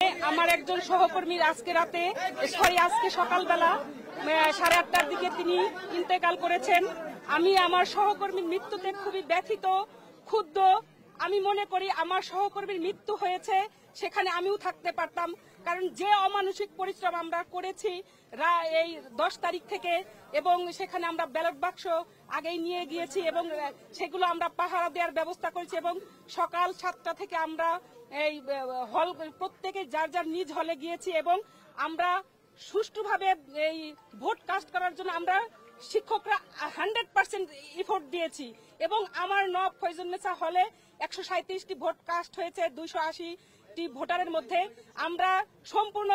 আমার একজন সহকর্মীর আজকে সকালবেলা 8:30টার দিকে তিনি ইন্তেকাল করেছেন। আমি আমার সহকর্মীর মৃত্যুতে খুবই ব্যথিত, ক্ষুব্ধ। আমি মনে করি আমার সহকর্মীর মৃত্যু হয়েছে, সেখানে আমিও থাকতে পারতাম, কারণ যে অমানসিক পরিশ্রম আমরা করেছি এই 10 তারিখ থেকে, এবং সেখানে আমরা ব্যালট বাক্স আগেই নিয়ে গিয়েছি এবং সেগুলো আমরা পাহারা দেওয়ার ব্যবস্থা করেছি, এবং সকাল 7টা থেকে আমরা এই হল প্রত্যেকে যার যার নিজ হলে গিয়েছি এবং আমরা সুষ্ঠুভাবে এই ভোট কাস্ট করার জন্য আমরা শিক্ষকরা 100% এফোর্ট দিয়েছি, এবং আমার নব ফয়জুন্নেসা হলে 137টি ভোট কাস্ট হয়েছে 280টি ভোটারের মধ্যে। আমরা সম্পূর্ণ,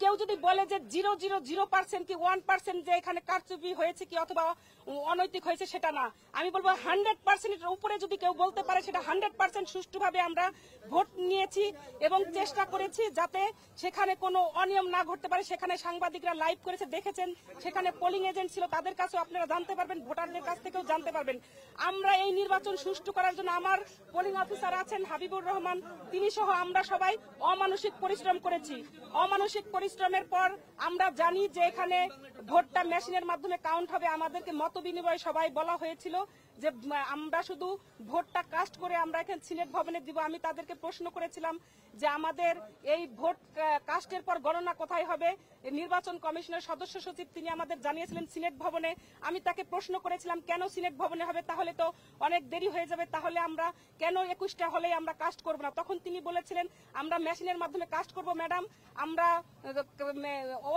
কেউ যদি বলে যে 0.0% কি 1% যে এখানে কারচুপি হয়েছে কি অথবা অনৈতিক হয়েছে, সেটা না। আমি বলবো 100%-এর উপরে যদি কেউ বলতে পারে, সেটা 100% সুষ্ঠুভাবে আমরা ভোট নিয়েছি এবং চেষ্টা করেছি যাতে সেখানে কোনো অনিয়ম না ঘটতে পারে। সেখানে সাংবাদিকরা লাইভ করেছে, দেখেছেন, সেখানে পোলিং এজেন্ট ছিল, তাদের কাছেও আপনারা জানতে পারবেন, ভোটারদের কাছ থেকেও জানতে পারবেন। আমরা এই নির্বাচন সুষ্ঠু করার জন্য আমার পোলিং অফিসার আছেন হাবিবুর রহমান, তিনি সহ আমরা সবাই অমানসিক পরিশ্রম করেছি। অমানসিক পরিশ্রমের পর আমরা জানি যে এখানে ভোটটা মেশিনের মাধ্যমে কাউন্ট হবে। আমাদেরকে মত বিনিময় সবাই বলা হয়েছিল যে আমরা শুধু ভোটটা কাস্ট করে আমরা এখানে সিনেট ভবনে দিব। আমি তাদেরকে প্রশ্ন করেছিলাম যে আমাদের এই ভোট কাস্টের পর গণনা কোথায় হবে। নির্বাচন কমিশনের সদস্য সচিব তিনি আমাদের জানিয়েছিলেন সিনেট ভবনে। আমি তাকে প্রশ্ন করেছিলাম কেন সিনেট ভবনে হবে, তাহলে তো অনেক দেরি হয়ে যাবে, তাহলে আমরা কেন 21টা হলে আমরা কাস্ট করব না। তখন তিনি বলেছিলেন আমরা মেশিনের মাধ্যমে কাস্ট করব ম্যাডাম, আমরা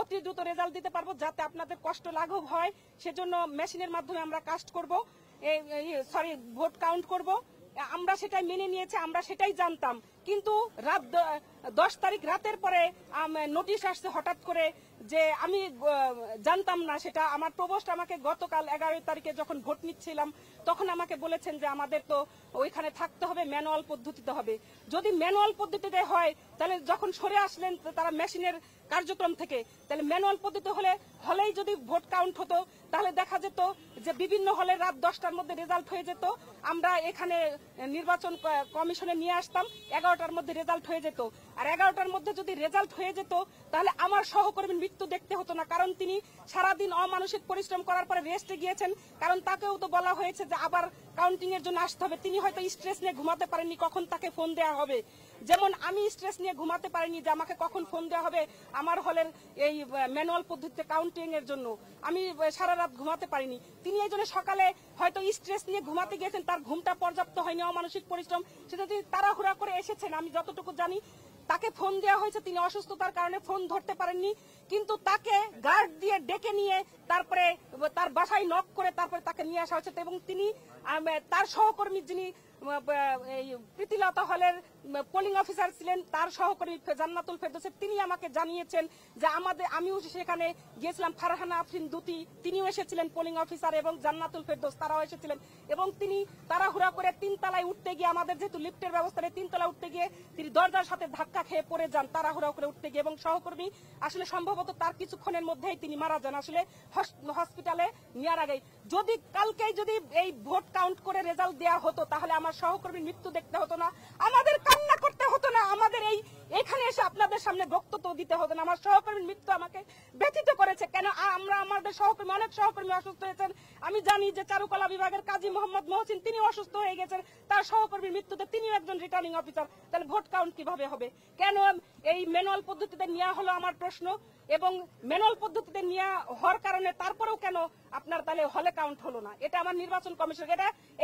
অতি দ্রুত রেজাল্ট দিতে পারবো, যাতে আপনাদের কষ্ট লাঘব হয়, সেজন্য মেশিনের মাধ্যমে আমরা কাস্ট করব, ভোট কাউন্ট করব। আমরা সেটাই মেনে নিয়েছি, আমরা সেটাই জানতাম। কিন্তু রাত 10 তারিখ রাতের পরে নোটিশ আসছে হঠাৎ করে, যে আমি জানতাম না সেটা। আমার প্রভোস্ট আমাকে গতকাল 11 তারিখে যখন ভোট নিচ্ছিলাম তখন আমাকে বলেছেন যে আমাদের তো ওইখানে থাকতে হবে, ম্যানুয়াল পদ্ধতিতে হবে। যদি ম্যানুয়াল পদ্ধতিতে হয় তাহলে যখন সরে আসলেন তারা মেশিনের কার্যক্রম থেকে, তাহলে ম্যানুয়াল পদ্ধতি হলেই যদি ভোট কাউন্ট হতো, তাহলে দেখা যেত যে বিভিন্ন হলে রাত 10টার মধ্যে রেজাল্ট হয়ে যেত। আমরা এখানে নির্বাচন কমিশনে নিয়ে আসতাম, 11টার মধ্যে রেজাল্ট হয়ে যেত। আর 11টার মধ্যে যদি রেজাল্ট হয়ে যেত তাহলে আমার সহকর্মীর মৃত্যু দেখতে হতো না, কারণ তিনি সারাদিন অমানসিক পরিশ্রম করার পরে রেস্টে গিয়েছেন। কারণ তাকেও তো বলা হয়েছে যে আবার কাউন্টিং এর জন্য আসতে হবে। তিনি হয়তো স্ট্রেস নিয়ে ঘুমাতে পারেননি কখন তাকে ফোন দেওয়া হবে, যেমন আমি স্ট্রেস নিয়ে ঘুমাতে পারিনি যে আমাকে কখন ফোন দেওয়া হবে আমার হলের এই ম্যানুয়াল পদ্ধতিতে কাউন্টিং এর জন্য। আমি সারা রাত ঘুমাতে পারিনি। তিনি এই জন্য সকালে হয়তো স্ট্রেস নিয়ে ঘুমাতে গিয়েছেন, তার ঘুমটা পর্যাপ্ত হয়নি, অমানসিক পরিশ্রম, সেটা তিনি তাড়াহুড়া করে এসেছেন। আমি যতটুকু জানি তাকে ফোন দেওয়া হয়েছে, তিনি অসুস্থতার কারণে ফোন ধরতে পারেননি, কিন্তু তাকে গার্ড দিয়ে ডেকে নিয়ে তারপরে তার বাসায় নক করে তারপরে তাকে নিয়ে আসা হয়েছে। এবং তিনি তার সহকর্মী যিনি প্রীতিলতা হলের পোলিং অফিসার ছিলেন, তার সহকর্মী জান্নাতুল ফেরদৌস, তিনি আমাকে জানিয়েছেন যে আমিও সেখানে গিয়েছিলাম, ফারহানা আফরিন দুতি তিনিও এসেছিলেন পোলিং অফিসার, এবং জান্নাতুল ফেরদৌস তারাও এসেছিলেন। এবং তিনি তাড়াহুড়া করে 3 তলায় উঠতে গিয়ে, আমাদের যেহেতু লিফটের ব্যবস্থা নেই, 3 তলায় উঠতে গিয়ে তিনি দরজার সাথে ধাক্কা খেয়ে পড়ে যান তাড়াহুড়া করে উঠতে গিয়ে, এবং সহকর্মী আসলে সম্ভবত তার কিছুক্ষণের মধ্যেই তিনি মারা যান আসলে হসপিটালে নেওয়ার আগেই। যদি কালকেই যদি এই ভোট কাউন্ট করে রেজাল্ট দেওয়া হতো তাহলে আমার সহকর্মীর মৃত্যু দেখতে হতো না, আমাদের কান্না করতে হতো না, আমাদের এখানে এসে আপনাদের সামনে বক্তব্য দিতে হতো না। আমার সহকর্মীর মৃত্যু আমাকে ব্যথিত করেছে। কেন আমাদের সহকর্মী, অনেক সহকর্মী অসুস্থ হয়েছেন। আমি জানি যে চারুকলা বিভাগের কাজী মোহাম্মদ মহসিন তিনি অসুস্থ হয়ে গেছেন, তার সহকর্মীর মৃত্যুতে তিনিও একজন রিটার্নিং অফিসার। তাহলে ভোট কাউন্ট কিভাবে হবে? কেন এই ম্যানুয়াল পদ্ধতিতে নেওয়া হলো আমার প্রশ্ন, এবং ম্যানুয়াল পদ্ধতিতে নেওয়া হওয়ার কারণে তারপরেও কেন আপনার তাহলে হলে কাউন্ট হলো না? এটা আমার নির্বাচন কমিশন,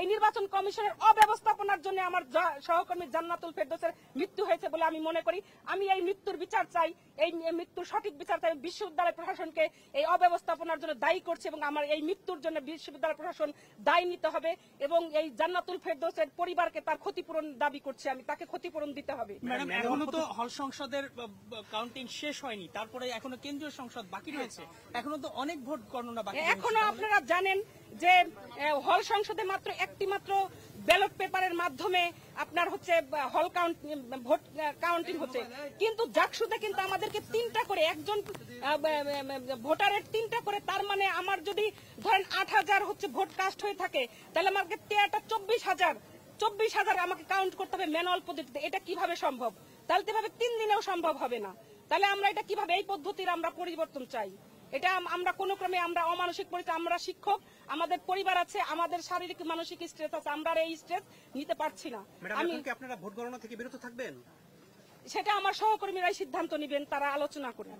এই নির্বাচন কমিশনের অব্যবস্থাপনার জন্য আমার সহকর্মী জান্নাতুল ফেরদৌসের মৃত্যু হয়েছে বলে আমি মনে করি। আমি এই মৃত্যুর বিচার চাই, এই মৃত্যুর সঠিক বিচার চাই। বিশ্ববিদ্যালয় প্রশাসনকে এই অব্যবস্থাপনার জন্য দায়ী করছে, এবং আমার এই মৃত্যুর জন্য বিশ্ববিদ্যালয় প্রশাসন দায়ী নিতে হবে, এবং এই জান্নাতুল ফেরদৌসের পরিবারকে তার ক্ষতিপূরণ দাবি করছে, আমি তাকে ক্ষতিপূরণ দিতে হবে। ম্যাডাম, এখনো তো হল সংসদের কাউন্টিং শেষ হয়নি, তারপরে এখনো কেন্দ্রীয় সংসদ বাকি রয়েছে, এখনো তো অনেক ভোট গণনা বাকি। এখনো আপনারা জানেন যে হল সংসদে মাত্র একটি মাত্র ব্যালট পেপারের মাধ্যমে আপনার হচ্ছে হল ভোট কাউন্টিং হচ্ছে, কিন্তু জাকসুতে কিন্তু আমাদেরকে 3টা করে, একজন ভোটারের 3টা করে, তার মানে আমার যদি ধরেন 8,000 হচ্ছে ভোট কাস্ট হয়ে থাকে, তাহলে আমাকে 24,000 আমাকে কাউন্ট করতে হবে ম্যানুয়াল পদ্ধতিতে। এটা কিভাবে সম্ভব? তাহলে তো এভাবে 3 দিনেও সম্ভব হবে না। তাহলে আমরা এটা কিভাবে, এই পদ্ধতির আমরা পরিবর্তন চাই। এটা আমরা কোনো ক্রমে আমরা অমানসিক পরিচয়, আমরা শিক্ষক, আমাদের পরিবার আছে, আমাদের শারীরিক মানসিক স্ট্রেস আছে, আমরা আর এই স্ট্রেস নিতে পারছি না। আমি আপনারা ভোট গণনা থেকে বিরত থাকবেন? সেটা আমার সহকর্মীরাই সিদ্ধান্ত নেবেন, তারা আলোচনা করে।